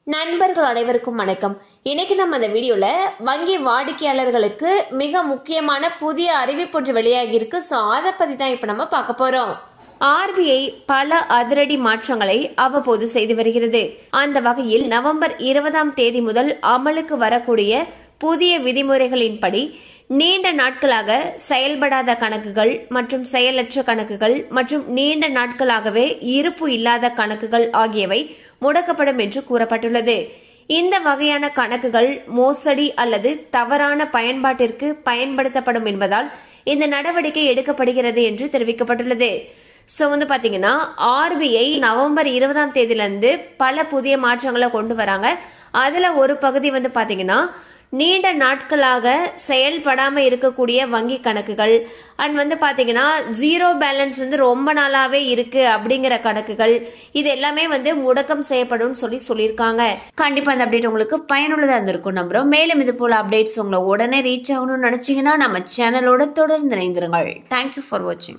நண்பர்கள் அனைவருக்கும் வணக்கம். இன்னைக்கு நம்ம இந்த வீடியோல வங்கி வாடிக்கையாளர்களுக்கு மிக முக்கியமான புதிய அறிவிப்பு ஒன்று வெளியாகி இருக்கு. ஸோ அதை பத்தி தான் இப்ப நம்ம பார்க்க போறோம். ஆர்பிஐ பல அதிரடி மாற்றங்களை அவ்வப்போது செய்து வருகிறது. அந்த வகையில் நவம்பர் 20 முதல் அமலுக்கு வரக்கூடிய புதிய விதிமுறைகளின்படி நீண்ட நாட்களாக செயல்படாத கணக்குகள் மற்றும் செயலற்ற கணக்குகள் மற்றும் நீண்ட நாட்களாகவே இருப்பு இல்லாத கணக்குகள் ஆகியவை முடக்கப்படும் என்று கூறப்பட்டுள்ளது. இந்த வகையான கணக்குகள் மோசடி அல்லது தவறான பயன்பாட்டிற்கு பயன்படுத்தப்படும் என்பதால் இந்த நடவடிக்கை எடுக்கப்படுகிறது என்று தெரிவிக்கப்பட்டுள்ளது. ஸோ பாத்தீங்கன்னா ஆர்பிஐ நவம்பர் 20 பல புதிய மாற்றங்களை கொண்டு வராங்க. அதுல ஒரு பகுதி பாத்தீங்கன்னா நீண்ட நாட்களாக செயல்படாம இருக்கக்கூடிய வங்கி கணக்குகள் அண்ட் பாத்தீங்கன்னா ஜீரோ பேலன்ஸ் ரொம்ப நாளாவே இருக்கு அப்படிங்கிற கணக்குகள் இது எல்லாமே முடக்கம் செய்யப்படும் சொல்லியிருக்காங்க. கண்டிப்பா அந்த அப்டேட் உங்களுக்கு பயனுள்ளதா இருந்திருக்கும் நம்புறோம். மேலும் இது போல அப்டேட்ஸ் உங்களை உடனே ரீச் ஆகணும்னு நினைச்சீங்கன்னா நம்ம சேனலோட தொடர்ந்து இணைந்திருங்கள். தேங்க்யூ ஃபார் வாட்சிங்.